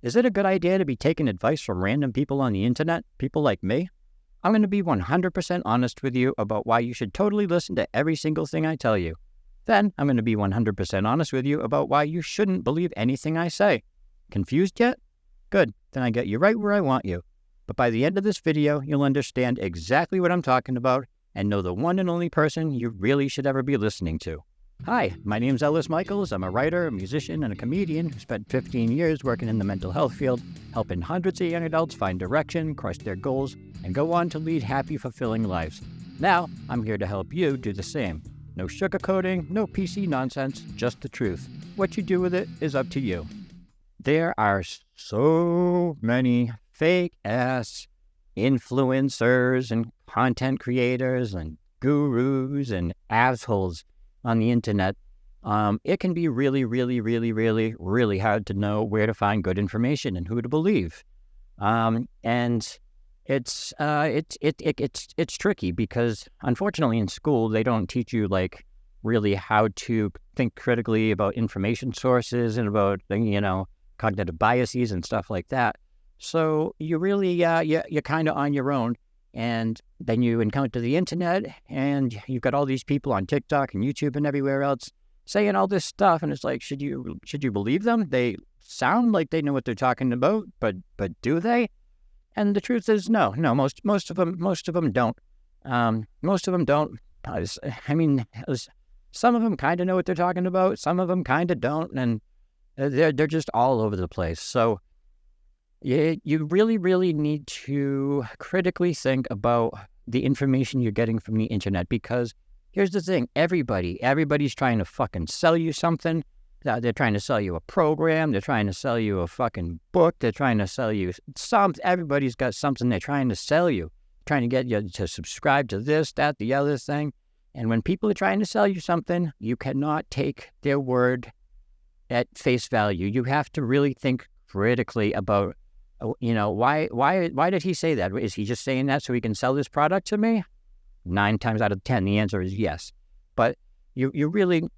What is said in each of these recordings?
Is it a good idea to be taking advice from random people on the internet, people like me? I'm going to be 100% honest with you about why you should totally listen to every single thing I tell you. Then I'm going to be 100% honest with you about why you shouldn't believe anything I say. Confused yet? Good, then I get you right where I want you. But by the end of this video, you'll understand exactly what I'm talking about and know the one and only person you really should ever be listening to. Hi, my name's Ellis Michaels. I'm a writer, a musician, and a comedian who spent 15 years working in the mental health field, helping hundreds of young adults find direction, crush their goals, and go on to lead happy, fulfilling lives. Now, I'm here to help you do the same. No sugarcoating, no PC nonsense, just the truth. What you do with it is up to you. There are so many fake-ass influencers and content creators and gurus and assholes on the internet. It can be really, really, really, really, really hard to know where to find good information and who to believe. And it's tricky because unfortunately in school they don't teach you like really how to think critically about information sources and about cognitive biases and stuff like that. So you really you're kind of on your own, and then you encounter the internet and you've got all these people on TikTok and YouTube and everywhere else saying all this stuff, and it's like, should you believe them? They sound like they know what they're talking about, but do they? And the truth is, no. Most of them don't. Most of them don't. Some of them kind of know what they're talking about. Some of them kind of don't, and they're just all over the place. So you really, really need to critically think about the information you're getting from the internet, because here's the thing: everybody's trying to fucking sell you something. They're trying to sell you a program. They're trying to sell you a fucking book. They're trying to sell you something. Everybody's got something they're trying to sell you, trying to get you to subscribe to this, that, the other thing. And when people are trying to sell you something, you cannot take their word at face value. You have to really think critically about, why did he say that? Is he just saying that so he can sell this product to me? 9 times out of 10, the answer is yes. But you really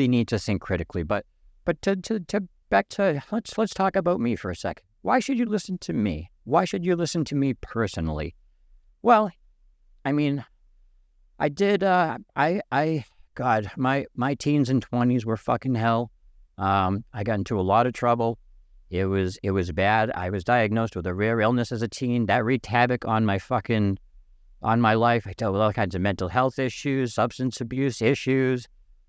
need to think critically. But back to let's talk about me for a second. Why should you listen to me? Why should you listen to me personally? Well, I did. My teens and 20s were fucking hell. I got into a lot of trouble. It was bad. I was diagnosed with a rare illness as a teen that wreaked havoc on my life. I dealt with all kinds of mental health issues, substance abuse issues.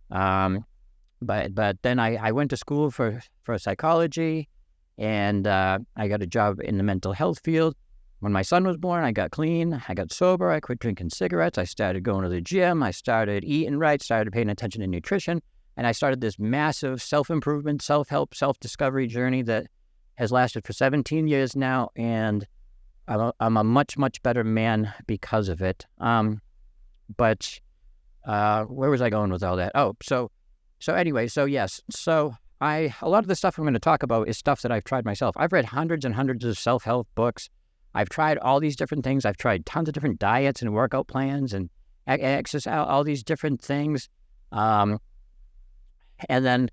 But then I went to school for psychology, and I got a job in the mental health field. When my son was born, I got clean, I got sober, I quit drinking cigarettes, I started going to the gym, I started eating right, started paying attention to nutrition, and I started this massive self-improvement, self-help, self-discovery journey that has lasted for 17 years now, and I'm a much, much better man because of it. But where was I going with all that? Oh, so yes. So a lot of the stuff I'm going to talk about is stuff that I've tried myself. I've read hundreds and hundreds of self-help books. I've tried all these different things. I've tried tons of different diets and workout plans and exercise, all these different things. And then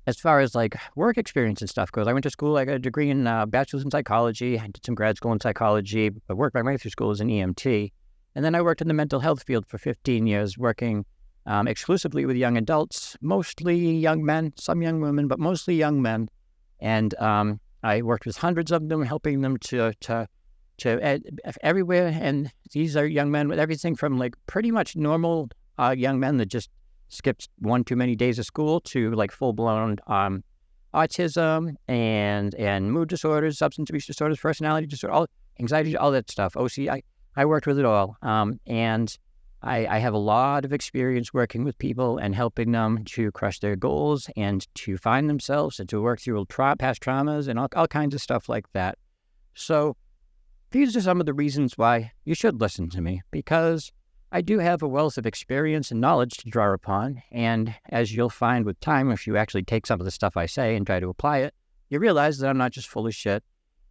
as far as like work experience and stuff goes, I went to school. I got a degree in bachelor's in psychology. I did some grad school in psychology. I worked my way through school as an EMT. And then I worked in the mental health field for 15 years, working exclusively with young adults, mostly young men, some young women, but mostly young men. And I worked with hundreds of them, helping them to everywhere. And these are young men with everything from like pretty much normal young men that just skipped one too many days of school to like full-blown autism and mood disorders, substance abuse disorders, personality disorder, anxiety, all that stuff. OCD, I worked with it all. And I have a lot of experience working with people and helping them to crush their goals and to find themselves and to work through past traumas and all kinds of stuff like that. So these are some of the reasons why you should listen to me, because I do have a wealth of experience and knowledge to draw upon. And as you'll find with time, if you actually take some of the stuff I say and try to apply it, you realize that I'm not just full of shit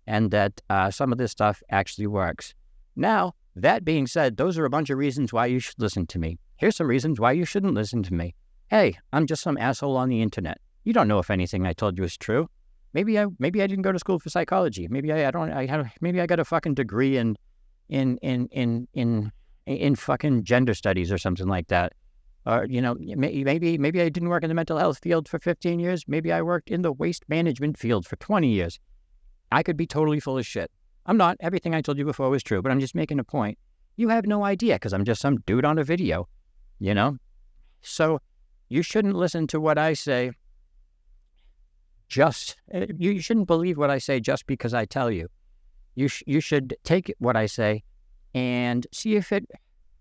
and that some of this stuff actually works. Now, that being said, those are a bunch of reasons why you should listen to me. Here's some reasons why you shouldn't listen to me. Hey, I'm just some asshole on the internet. You don't know if anything I told you is true. maybe I didn't go to school for psychology. Maybe maybe I got a fucking degree in fucking gender studies or something like that. Or, maybe I didn't work in the mental health field for 15 years. Maybe I worked in the waste management field for 20 years. I could be totally full of shit. I'm not. Everything I told you before was true, but I'm just making a point. You have no idea because I'm just some dude on a video, So you shouldn't listen to what I say. You shouldn't believe what I say just because I tell you. You should take what I say and see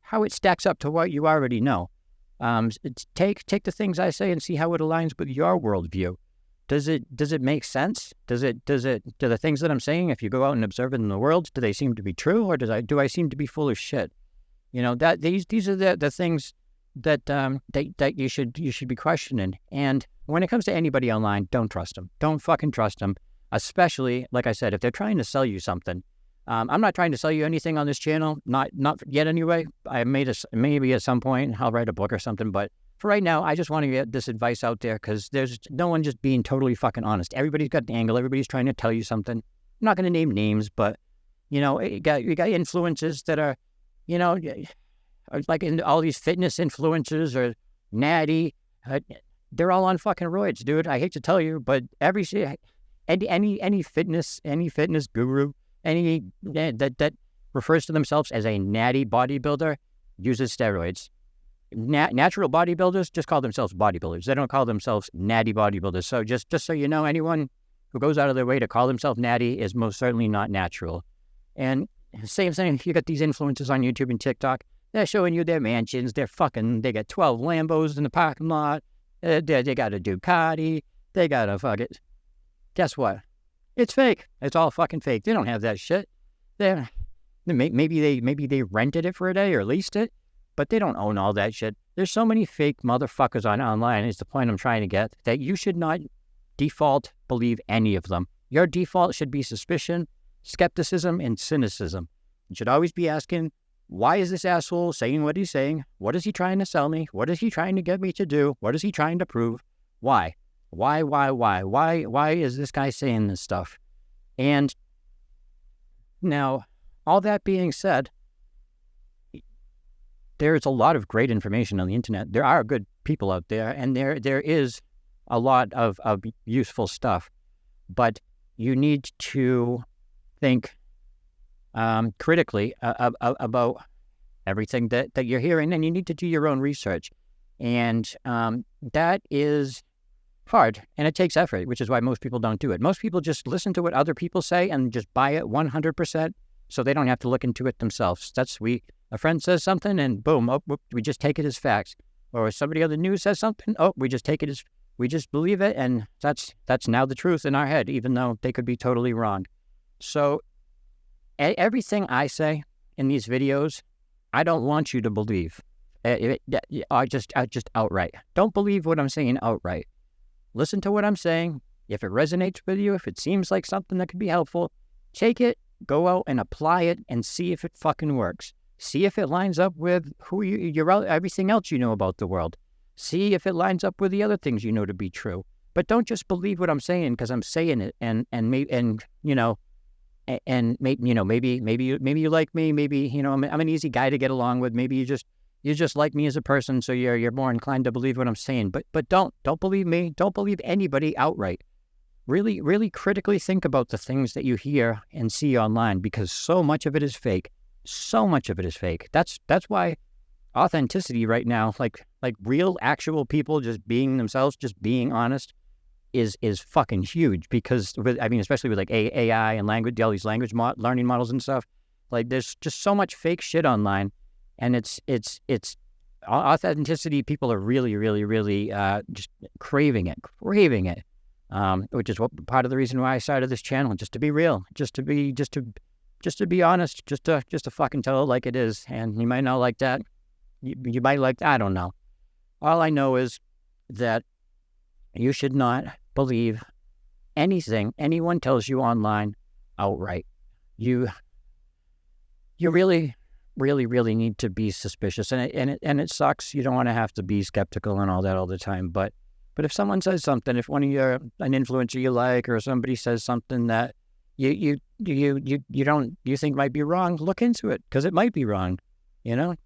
how it stacks up to what you already know. Take the things I say and see how it aligns with your worldview. Does it make sense? Do the things that I'm saying, if you go out and observe it in the world, do they seem to be true, or do I seem to be full of shit? That these are the things that you should be questioning. And when it comes to anybody online, don't trust them. Don't fucking trust them. Especially, like I said, if they're trying to sell you something. I'm not trying to sell you anything on this channel, not yet anyway. Maybe at some point I'll write a book or something, but for right now, I just want to get this advice out there because there's no one just being totally fucking honest. Everybody's got an angle. Everybody's trying to tell you something. I'm not going to name names, but you got influencers that are, like in all these fitness influencers or natty. They're all on fucking roids, dude. I hate to tell you, but any fitness guru, that refers to themselves as a natty bodybuilder uses steroids. Natural bodybuilders just call themselves bodybuilders. They don't call themselves natty bodybuilders. So just so you know, anyone who goes out of their way to call themselves natty is most certainly not natural. And same thing, you got these influencers on YouTube and TikTok. They're showing you their mansions. They got 12 Lambos in the parking lot. They got a Ducati. They got a fuck it. Guess what? It's fake. It's all fucking fake. They don't have that shit. Maybe they rented it for a day or leased it, but they don't own all that shit. There's so many fake motherfuckers online, is the point I'm trying to get, that you should not default believe any of them. Your default should be suspicion, skepticism, and cynicism. You should always be asking, why is this asshole saying what he's saying? What is he trying to sell me? What is he trying to get me to do? What is he trying to prove? Why? Why is this guy saying this stuff? And now, all that being said, there's a lot of great information on the internet. There are good people out there, and there is a lot of useful stuff. But you need to think critically about everything that you're hearing, and you need to do your own research. And that is hard, and it takes effort, which is why most people don't do it. Most people just listen to what other people say and just buy it 100%, so they don't have to look into it themselves. A friend says something, and boom, we just take it as facts. Or somebody on the news says something, we just believe it, and that's now the truth in our head, even though they could be totally wrong. So everything I say in these videos, I don't want you to believe. I just outright. Don't believe what I'm saying outright. Listen to what I'm saying. If it resonates with you, if it seems like something that could be helpful, take it, go out and apply it, and see if it fucking works. See if it lines up with everything else you know about the world. See if it lines up with the other things you know to be true. But don't just believe what I'm saying because I'm saying it, maybe you like me. Maybe I'm an easy guy to get along with. Maybe you just like me as a person, so you're more inclined to believe what I'm saying. But don't believe me. Don't believe anybody outright. Really, really critically think about the things that you hear and see online, because so much of it is fake. So much of it is fake. That's why authenticity right now, like real, actual people just being themselves, just being honest, is fucking huge. Because especially with like AI and language, all these language learning models and stuff, like there's just so much fake shit online, and it's authenticity. People are really, really, really just craving it, which is part of the reason why I started this channel, just to be real, just to be honest, just to fucking tell it like it is. And you might not like that. You might like, I don't know. All I know is that you should not believe anything anyone tells you online outright. You really, really, really need to be suspicious, and it sucks. You don't want to have to be skeptical and all that all the time, but But if someone says something, if an influencer you like, or somebody says something that you think might be wrong, look into it, because it might be wrong.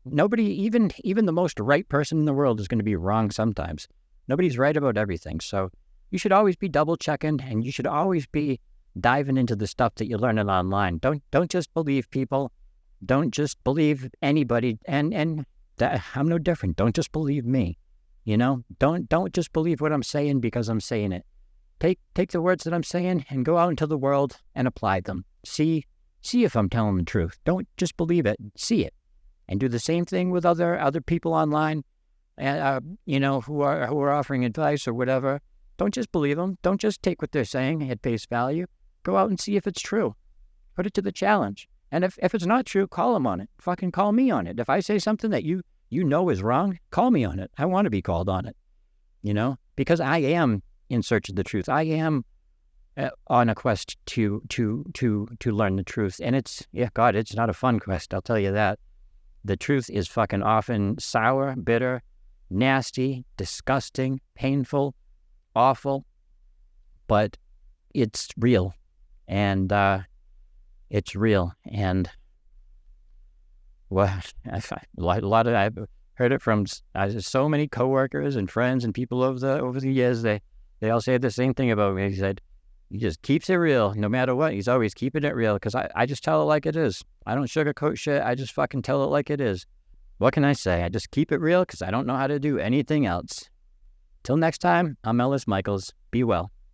Nobody, even the most right person in the world, is going to be wrong sometimes. Nobody's right about everything. So you should always be double checking, and you should always be diving into the stuff that you're learning online. Don't just believe people. Don't just believe anybody. And I'm no different. Don't just believe me. Don't just believe what I'm saying because I'm saying it. Take the words that I'm saying and go out into the world and apply them. See if I'm telling the truth. Don't just believe it. See it, and do the same thing with other people online, who are offering advice or whatever. Don't just believe them. Don't just take what they're saying at face value. Go out and see if it's true. Put it to the challenge. And if it's not true, call them on it. Fucking call me on it. If I say something that you know is wrong, call me on it. I want to be called on it. Because I am in search of the truth. I am on a quest to learn the truth. And it's not a fun quest, I'll tell you that. The truth is fucking often sour, bitter, nasty, disgusting, painful, awful, but it's real. And it's real. And well, I've heard it from so many coworkers and friends and people over the years. They all say the same thing about me. He said, he just keeps it real no matter what. He's always keeping it real, because I just tell it like it is. I don't sugarcoat shit. I just fucking tell it like it is. What can I say? I just keep it real because I don't know how to do anything else. Till next time, I'm Ellis Michaels. Be well.